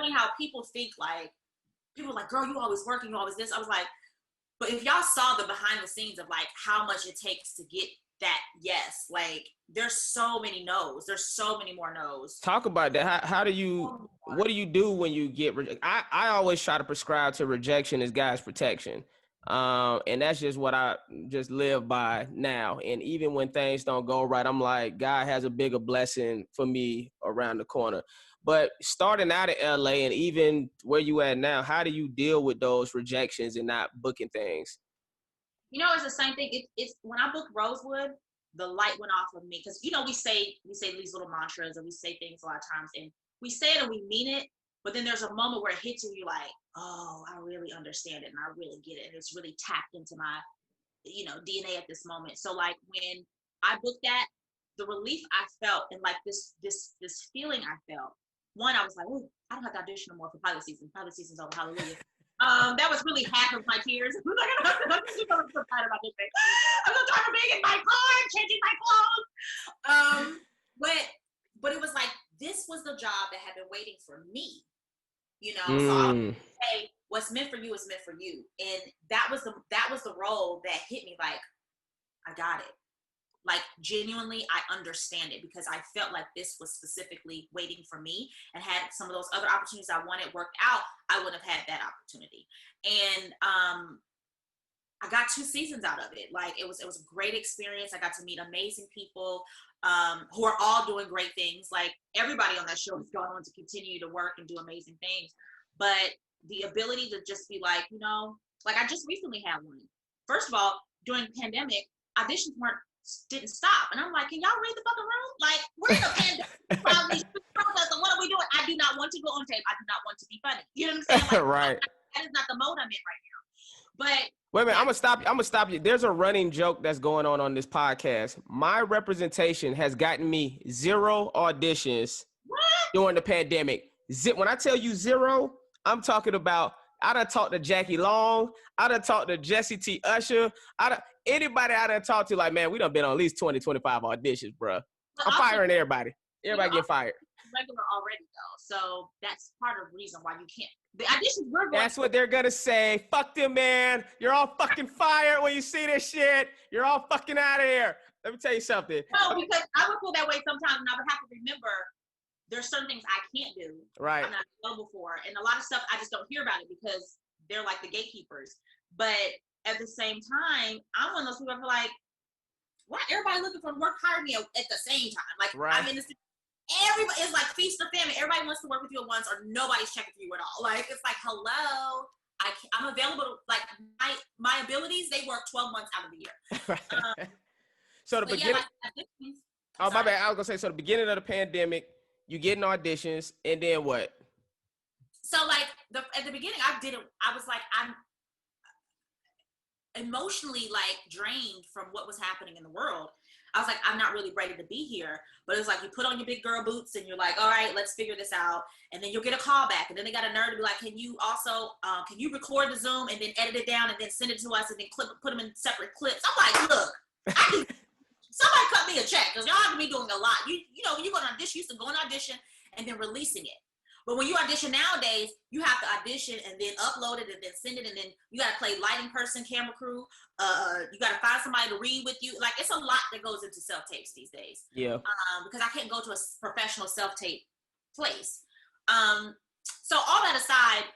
funny how people think like, people are like, girl, you always working, you always this. I was like, but if y'all saw the behind the scenes of like how much it takes to get that yes, like there's so many no's. There's so many more no's. Talk about that. How do you, what do you do when you get rejected? I always try to prescribe to rejection as God's protection. And that's just what I just live by now. And even when things don't go right, I'm like, God has a bigger blessing for me around the corner. But starting out in LA and even where you at now, how do you deal with those rejections and not booking things? You know, it's the same thing. It's when I booked Rosewood, the light went off of me because you know we say these little mantras and we say things a lot of times and we say it and we mean it, but then there's a moment where it hits you, you're like, oh, I really understand it and I really get it, and it's really tapped into my, you know, DNA at this moment. So like when I booked that, the relief I felt and like this feeling I felt. One, I was like, oh, I don't have to audition no more for pilot season. Pilot season's over. Hallelujah. That was really half of my tears. I'm so tired about this thing. I'm so tired of being in my car, changing my clothes. But it was like, this was the job that had been waiting for me, you know? So I would say, what's meant for you is meant for you. And that was the role that hit me like, I got it. Like genuinely, I understand it because I felt like this was specifically waiting for me, and had some of those other opportunities I wanted worked out, I wouldn't have had that opportunity. And I got 2 seasons out of it. Like it was a great experience. I got to meet amazing people who are all doing great things. Like everybody on that show has gone on to continue to work and do amazing things. But the ability to just be like, you know, like I just recently had one. First of all, during the pandemic, auditions didn't stop, and I'm like, can y'all read the fucking room? Like we're in a pandemic. Probably, what are we doing? I do not want to go on tape. I do not want to be funny. You know what I'm saying? Like, right. That is not the mode I'm in right now. But wait a minute, I'm gonna stop you. There's a running joke that's going on this podcast. My representation has gotten me 0 auditions during the pandemic. When I tell you 0, I'm talking about I done talked to Jackie Long. I done talked to Jesse T. Usher. Anybody I done talked to, like, man, we done been on at least 20, 25 auditions, bro. I'm firing everybody. Everybody get fired. Regular already, though. So that's part of the reason why you can't. The auditions we're going That's what they're going to say. Fuck them, man. You're all fucking fired when you see this shit. You're all fucking out of here. Let me tell you something. No, because I would feel that way sometimes, and I would have to remember there's certain things I can't do. Right. I'm not available for. And a lot of stuff, I just don't hear about it because they're like the gatekeepers. But at the same time, I'm one of those people who are like, why everybody looking for work hire me at the same time? Like, right. I'm in this, everybody is like feast or famine. Everybody wants to work with you at once, or nobody's checking for you at all. Like, it's like, hello, I'm available to, like, my abilities, they work 12 months out of the year. So the beginning, yeah, oh, my bad. I was gonna say, so the beginning of the pandemic, you getting auditions, and then what? So like at the beginning, I was like, I'm emotionally like drained from what was happening in the world. I was like, I'm not really ready to be here. But it's like, you put on your big girl boots and you're like, all right, let's figure this out. And then you'll get a call back. And then they got a nerd to be like, can you also, can you record the Zoom and then edit it down and then send it to us and then put them in separate clips? I'm like, look, somebody cut me a check, because y'all have to be doing a lot. You know, when you go on audition, you used to go on audition and then releasing it. But when you audition nowadays, you have to audition and then upload it and then send it, and then you got to play lighting person, camera crew. You got to find somebody to read with you. Like, it's a lot that goes into self-tapes these days. Yeah. Because I can't go to a professional self-tape place. So all that aside,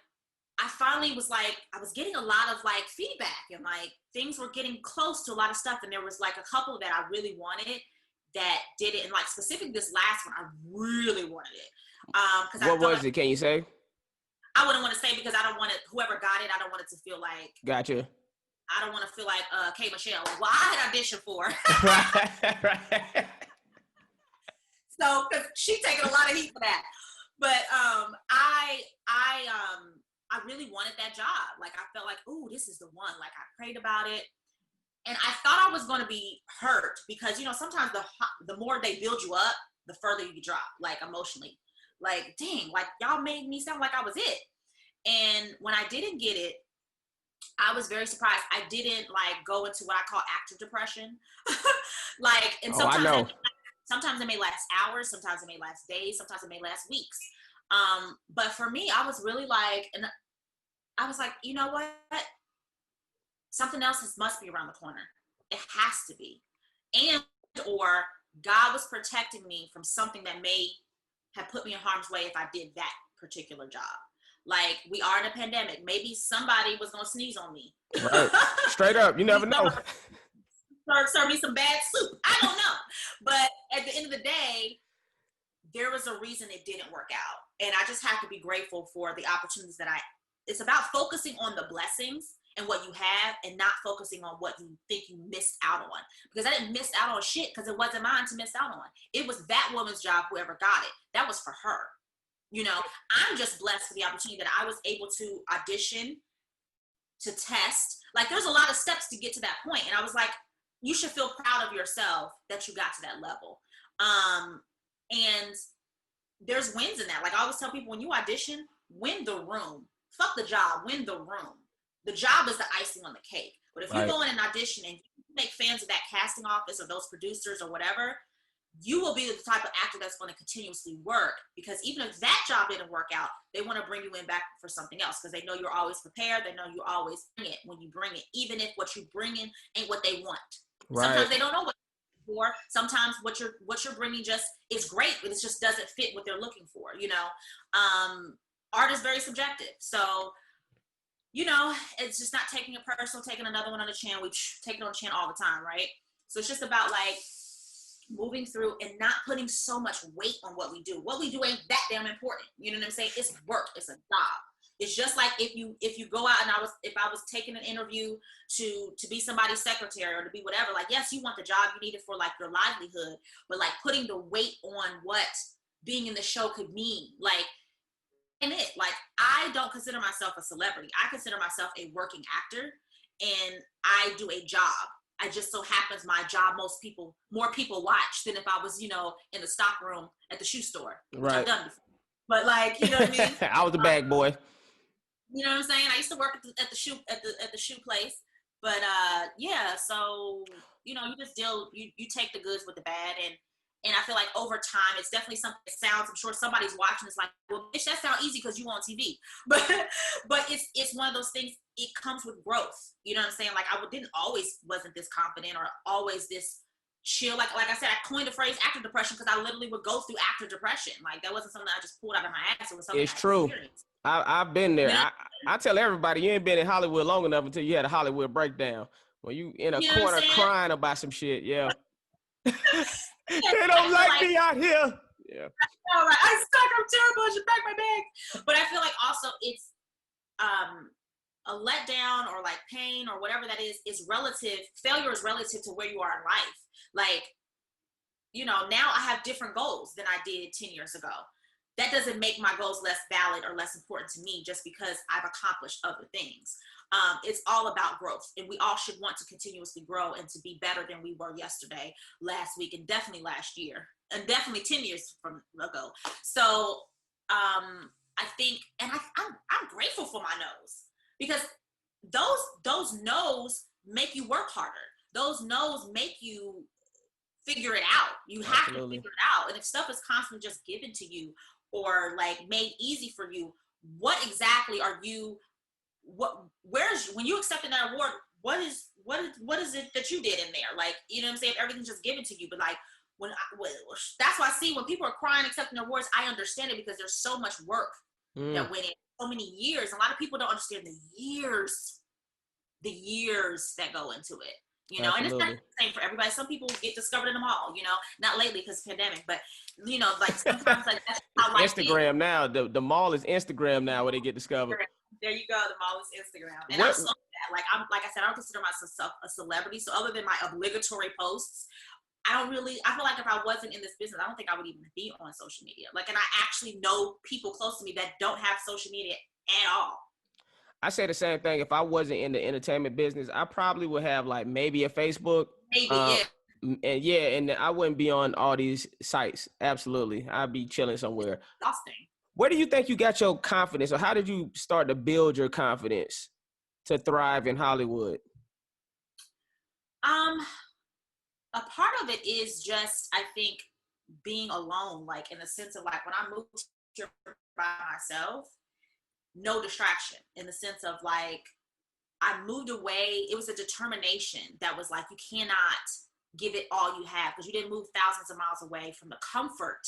I finally was like, I was getting a lot of like feedback, and like things were getting close to a lot of stuff. And there was like a couple that I really wanted that did it. And like specifically this last one, I really wanted it. What was it? Can you say? I wouldn't want to say, because I don't want it, whoever got it, I don't want it to feel like. Gotcha. I don't want to feel like K. Michelle. Well, I had auditioned for. Right. So, because she's taking a lot of heat for that. But I really wanted that job. Like, I felt like, ooh, this is the one. Like, I prayed about it. And I thought I was going to be hurt, because, you know, sometimes the more they build you up, the further you drop, like, emotionally. Like, dang, like, y'all made me sound like I was it. And when I didn't get it, I was very surprised. I didn't, like, go into what I call active depression. Like, and sometimes, sometimes it may last hours, sometimes it may last days, sometimes it may last weeks. But for me, I was really like, and I was like, you know what? Something else must be around the corner. It has to be. And or God was protecting me from something that may have put me in harm's way if I did that particular job. Like, we are in a pandemic. Maybe somebody was going to sneeze on me. Right. Straight up. You never know. Serve me some bad soup. I don't know. But at the end of the day, there was a reason it didn't work out. And I just have to be grateful for the opportunities it's about focusing on the blessings and what you have and not focusing on what you think you missed out on. Because I didn't miss out on shit because it wasn't mine to miss out on. It was that woman's job, whoever got it. That was for her. You know, I'm just blessed for the opportunity that I was able to audition, to test. Like, there's a lot of steps to get to that point. And I was like, you should feel proud of yourself that you got to that level. And there's wins in that. Like, I always tell people, when you audition, win the room. Fuck the job, win the room. The job is the icing on the cake. But if you go in an audition and you make fans of that casting office or those producers or whatever, you will be the type of actor that's going to continuously work, because even if that job didn't work out, they want to bring you in back for something else because they know you're always prepared. They know you always bring it when you bring it, even if what you bring in ain't what they want. Right. Sometimes they don't know what you're for. Sometimes what you're bringing just is great, but it just doesn't fit what they're looking for. You know, art is very subjective. So, you know, it's just not taking it personal, taking another one on the chin. We take it on the chin all the time, right? So it's just about like moving through and not putting so much weight on what we do. What we do ain't that damn important. You know what I'm saying? It's work. It's a job. It's just like if you go out and if I was taking an interview to be somebody's secretary or to be whatever, like, yes, you want the job, you need it for like your livelihood, but like putting the weight on what being in the show could mean, like, and like, I don't consider myself a celebrity. I consider myself a working actor, and I do a job. I just so happens my job, more people watch than if I was, you know, in the stock room at the shoe store, which I've done before. But like, you know what I mean? I was the bag boy. You know what I'm saying? I used to work at the shoe place. But yeah, so you know, you just you take the goods with the bad, and I feel like over time, it's definitely something that sounds, I'm sure somebody's watching, it's like, well, bitch, that sounds easy because you on TV. But it's one of those things, it comes with growth. You know what I'm saying? Like, wasn't this confident or always this chill. Like I said, I coined the phrase actor depression because I literally would go through actor depression. Like, that wasn't something I just pulled out of my ass. It was something it's true. I've been there. You know? I tell everybody, you ain't been in Hollywood long enough until you had a Hollywood breakdown. When you in a corner crying about some shit, yeah. They don't like me out here. Yeah. All right, I suck. I'm terrible. I should pack my bag. But I feel like also it's a letdown or like pain or whatever that is relative. Failure is relative to where you are in life. Like, you know, now I have different goals than I did 10 years ago. That doesn't make my goals less valid or less important to me just because I've accomplished other things. It's all about growth, and we all should want to continuously grow and to be better than we were yesterday, last week, and definitely last year, and definitely 10 years from ago. So I think, and I'm grateful for my no's, because those no's make you work harder. Those no's make you figure it out. You have to figure it out. And if stuff is constantly just given to you or like made easy for you, what exactly are you? When you accepted that award, what is it that you did in there? Like, you know what I'm saying? If everything's just given to you, but like that's why I see when people are crying accepting awards, I understand it because there's so much work that went in, so many years. A lot of people don't understand the years that go into it. You know, and it's not the same for everybody. Some people get discovered in the mall, you know, not lately because pandemic, but you know, like sometimes like that's how life Instagram is. now. The mall is Instagram now where they get discovered. There you go. The mall is Instagram. And I'm so that. Like I said, I don't consider myself a celebrity. So other than my obligatory posts, I feel like if I wasn't in this business, I don't think I would even be on social media. Like, and I actually know people close to me that don't have social media at all. I say the same thing. If I wasn't in the entertainment business, I probably would have like maybe a Facebook. And I wouldn't be on all these sites. Absolutely. I'd be chilling somewhere. Exhausting. Where do you think you got your confidence, or how did you start to build your confidence to thrive in Hollywood? A part of it is just, I think, being alone, like in the sense of like when I moved here by myself, no distraction, in the sense of like, I moved away. It was a determination that was like, you cannot give it all you have, because you didn't move thousands of miles away from the comfort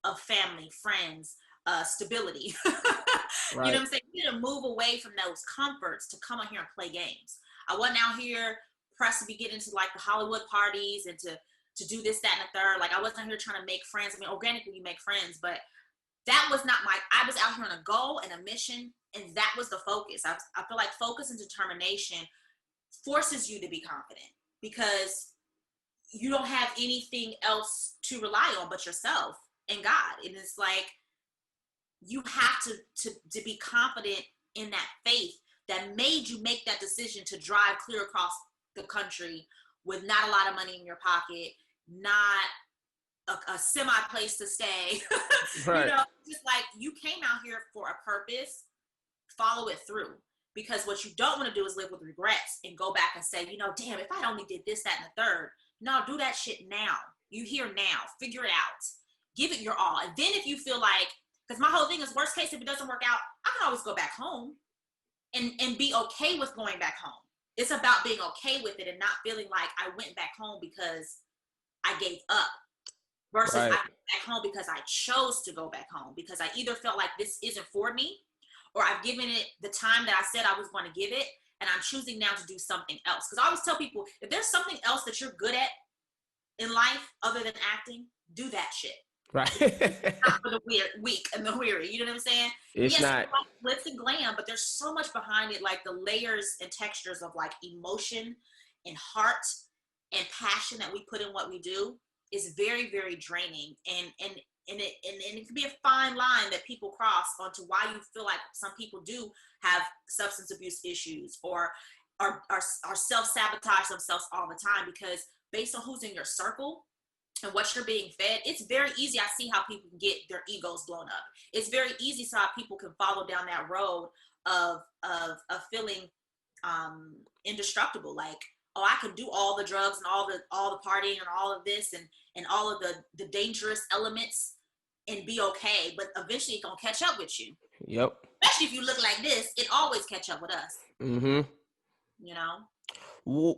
of family, friends, stability. Right. You know what I'm saying? You need to move away from those comforts to come out here and play games. I wasn't out here pressed to be getting into like the Hollywood parties and to do this, that, and the third. Like, I wasn't here trying to make friends. I mean, organically you make friends, but that was not I was out here on a goal and a mission, and that was the focus. I feel like focus and determination forces you to be confident, because you don't have anything else to rely on but yourself and God. And it's like, you have to be confident in that faith that made you make that decision to drive clear across the country with not a lot of money in your pocket, not a semi place to stay. Right. You know, just like, you came out here for a purpose, follow it through. Because what you don't want to do is live with regrets and go back and say, you know, damn, if I only did this, that, and the third. No, do that shit now. You here now. Figure it out. Give it your all. And then if you feel like, because my whole thing is, worst case, if it doesn't work out, I can always go back home and be okay with going back home. It's about being okay with it and not feeling like I went back home because I gave up, versus I went back home because I chose to go back home, because I either felt like this isn't for me, or I've given it the time that I said I was going to give it, and I'm choosing now to do something else. Because I always tell people, if there's something else that you're good at in life other than acting, do that shit. Right. Not for the weak and the weary. You know what I'm saying? It's yes, not. Glitz and glam, but there's so much behind it, like the layers and textures of like emotion and heart and passion that we put in what we do is very, very draining. And it can be a fine line that people cross onto why you feel like some people do have substance abuse issues, or are self-sabotage themselves all the time, because based on who's in your circle and what you're being fed, it's very easy. I see how people can get their egos blown up. It's very easy so how people can follow down that road of feeling indestructible. Like, oh, I can do all the drugs and all the partying and all of this and all of the dangerous elements and be okay, but eventually it's gonna catch up with you. Yep. Especially if you look like this, it always catch up with us. Mm-hmm. You know? Well,